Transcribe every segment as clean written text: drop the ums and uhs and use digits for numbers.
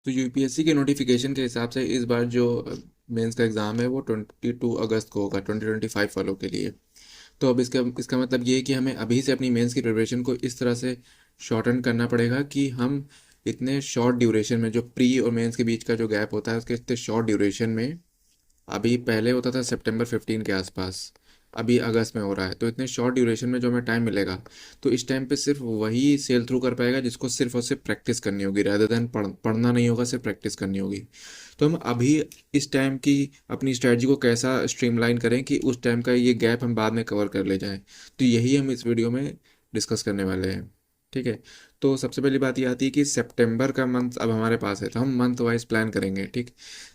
तो यूपीएससी के नोटिफिकेशन के हिसाब से इस बार जो मेंस का एग्ज़ाम है वो 22 अगस्त को होगा 2025 वालों के लिए। तो अब इसका इसका मतलब ये है कि हमें अभी से अपनी मेंस की प्रिपरेशन को इस तरह से शॉर्टन करना पड़ेगा कि हम इतने शॉर्ट ड्यूरेशन में, जो प्री और मेंस के बीच का जो गैप होता है उसके इतने शॉर्ट ड्यूरेशन में, अभी पहले होता था सितंबर 15 के आसपास, अभी अगस्त में हो रहा है, तो इतने शॉर्ट ड्यूरेशन में जो हमें टाइम मिलेगा, तो इस टाइम पे सिर्फ वही सेल थ्रू कर पाएगा जिसको सिर्फ और सिर्फ प्रैक्टिस करनी होगी, रादर देन पढ़ना नहीं होगा, सिर्फ प्रैक्टिस करनी होगी। तो हम अभी इस टाइम की अपनी स्ट्रेटजी को कैसा स्ट्रीमलाइन करें कि उस टाइम का ये गैप हम बाद में कवर कर ले जाएं, तो यही हम इस वीडियो में डिस्कस करने वाले हैं। ठीक है। तो सबसे पहली बात ये आती है कि सितंबर का मंथ अब हमारे पास है, तो हम मंथ वाइज प्लान करेंगे। ठीक।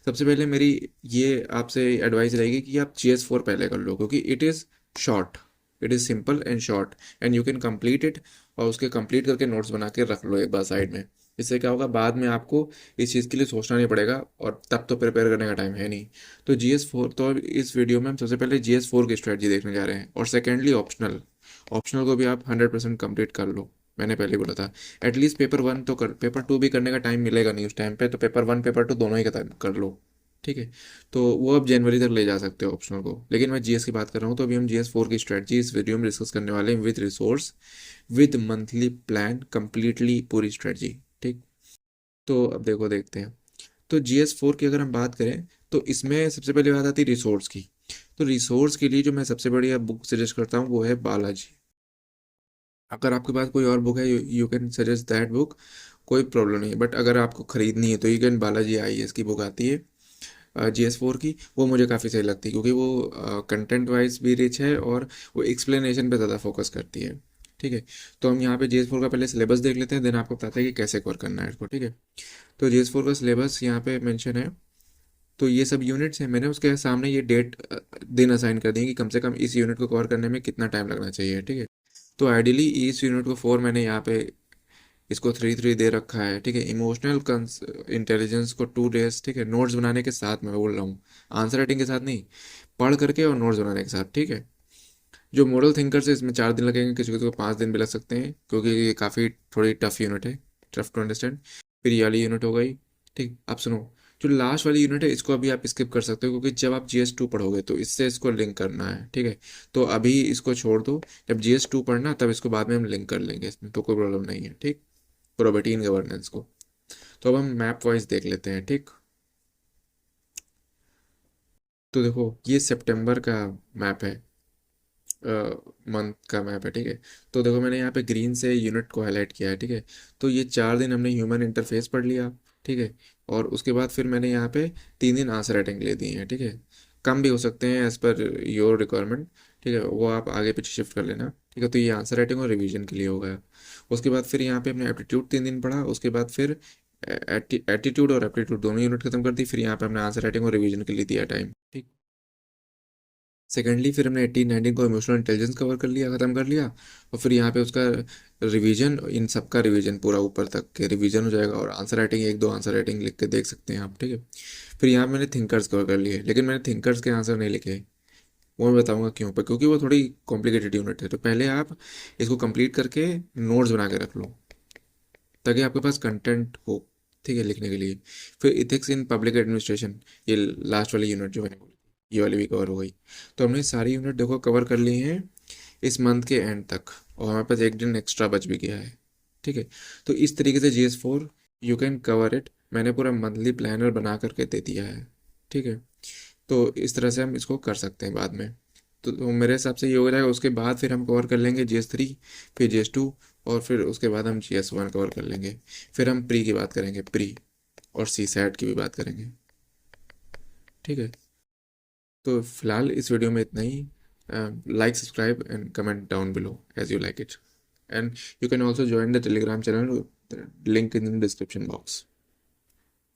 सबसे पहले मेरी ये आपसे एडवाइस रहेगी कि आप GS4 पहले कर लो, क्योंकि it is short, it is simple and short and you can complete it. और उसके कंप्लीट करके नोट्स बना के रख लो एक बार साइड में। इससे क्या होगा, बाद में आपको इस चीज़ के लिए सोचना नहीं पड़ेगा, और तब तो प्रिपेयर करने का टाइम है नहीं। तो GS4, तो इस वीडियो में हम सबसे पहले GS4 की स्ट्रेटजी देखने जा रहे हैं, और सेकेंडली ऑप्शनल, ऑप्शनल को भी आप 100% कंप्लीट कर लो। मैंने पहले बोला था एटलीस्ट पेपर 1 तो कर, पेपर 2 भी करने का टाइम मिलेगा नहीं उस टाइम पे, तो पेपर 1 पेपर 2 दोनों ही कर लो। ठीक है। तो वो अब जनवरी तक ले जा सकते हो ऑप्शनल को, लेकिन मैं GS की बात कर रहा हूँ। तो अभी हम GS4 की स्ट्रेटजी इस वीडियो में डिस्कस करने वाले हैं, with resource, with monthly plan, completely पूरी स्ट्रेटजी। ठीक। तो अब देखते हैं। तो GS4 की अगर हम बात करें, तो इसमें सबसे पहले बात आती है रिसोर्स की। तो रिसोर्स के लिए जो मैं सबसे बढ़िया बुक सजेस्ट करता हूँ वो है बालाजी। अगर आपके पास कोई और बुक है, you can suggest that book, कोई प्रॉब्लम नहीं है। बट अगर आपको खरीदनी है तो यू कैन बालाजी IAS की बुक आती है GS4 की, वो मुझे काफ़ी सही लगती है, क्योंकि वो कंटेंट वाइज भी रिच है और वो एक्सप्लेनेशन पे ज़्यादा फोकस करती है। ठीक है। तो हम यहाँ पे GS4 का पहले सिलेबस देख लेते हैं, देन आपको बताते हैं कि कैसे कवर करना है इसको। ठीक है। तो GS4 का सिलेबस यहाँ पे मेंशन है। तो ये सब यूनिट्स हैं, मैंने उसके सामने ये डेट दिन असाइन कर दिए कि कम से कम इस यूनिट को कवर करने में कितना टाइम लगना चाहिए। ठीक है। तो आइडियली इस यूनिट को 4 मैंने यहाँ पे इसको 3 3 दे रखा है। ठीक है। इमोशनल इंटेलिजेंस को 2 डेज। ठीक है। नोट्स बनाने के साथ मैं बोल रहा हूँ, आंसर राइटिंग के साथ नहीं, पढ़ करके और नोट्स बनाने के साथ। ठीक है। जो मॉडल थिंकर्स है इसमें 4 दिन लगेंगे, किसी किसी को 5 दिन भी लग सकते हैं, क्योंकि ये काफ़ी थोड़ी टफ यूनिट है, टफ टू अंडरस्टैंड। फिर ये वाली यूनिट हो गई। ठीक। अब सुनो, जो लास्ट वाली यूनिट है इसको अभी आप स्किप कर सकते हो, क्योंकि जब आप GS2 पढ़ोगे तो इससे इसको लिंक करना है। ठीक है। तो अभी इसको छोड़ दो, जब GS2 पढ़ना तब इसको बाद में हम लिंक कर लेंगे, इसमें तो कोई प्रॉब्लम नहीं है। ठीक। प्रोबेटीन गवर्नेंस को। तो अब हम मैप वाइज देख लेते हैं। ठीक। तो देखो ये सितंबर का मैप है, मंथ का मैप है। ठीक है। तो देखो मैंने यहाँ पे ग्रीन से यूनिट को हाईलाइट किया है। ठीक है। तो ये 4 दिन हमने ह्यूमन इंटरफेस पढ़ लिया। ठीक है। और उसके बाद फिर मैंने यहाँ पे 3 दिन आंसर राइटिंग ले दिए हैं। ठीक है। कम भी हो सकते हैं एज पर योर रिक्वायरमेंट। ठीक है। वो आप आगे पीछे शिफ्ट कर लेना। ठीक है। तो ये आंसर राइटिंग और रिवीजन के लिए हो गया। उसके बाद फिर यहाँ पे हमने एप्टीट्यूड 3 दिन पढ़ा। उसके बाद फिर एटीट्यूड और एप्टीट्यूड दोनों यूनिट खत्म कर दी। फिर यहाँ पे हमने आंसर राइटिंग और रिवीजन के लिए दिया टाइम। ठीक। सेकेंडली फिर हमने 18 19 को इमोशनल इंटेलिजेंस कवर कर लिया, ख़त्म कर लिया। और फिर यहाँ पे उसका रिवीजन, इन सब का रिवीजन पूरा ऊपर तक के रिवीजन हो जाएगा, और आंसर राइटिंग 1 2 आंसर राइटिंग लिख के देख सकते हैं आप। ठीक है। फिर यहाँ मैंने थिंकर्स कवर कर लिए, लेकिन मैंने थिंकर्स के आंसर नहीं लिखे। वो मैं बताऊंगा क्यों पर, क्योंकि वो थोड़ी कॉम्प्लिकेटेड यूनिट है। तो पहले आप इसको कंप्लीट करके नोट्स बना के रख लो, ताकि आपके पास कंटेंट हो। ठीक है, लिखने के लिए। फिर इथिक्स इन पब्लिक एडमिनिस्ट्रेशन, ये लास्ट वाली यूनिट जो मैंने बोली थी, ये वाली भी कवर हो गई। तो हमने सारी यूनिट देखो कवर कर ली हैं इस मंथ के एंड तक, और हमारे पास 1 दिन एक्स्ट्रा बच भी गया है। ठीक है। तो इस तरीके से GS4 you can cover it. मैंने पूरा मंथली प्लानर बना करके दे दिया है। ठीक है। तो इस तरह से हम इसको कर सकते हैं बाद में। तो मेरे हिसाब से ये हो जाएगा। उसके बाद फिर हम कवर कर लेंगे GS3, फिर GS2, और फिर उसके बाद हम GS1 कवर कर लेंगे। फिर हम प्री की बात करेंगे, प्री और CSAT की भी बात करेंगे। ठीक है। तो फिलहाल इस वीडियो में इतना ही। Like, subscribe and comment down below as you like it, and you can also join the Telegram channel, link in the description box.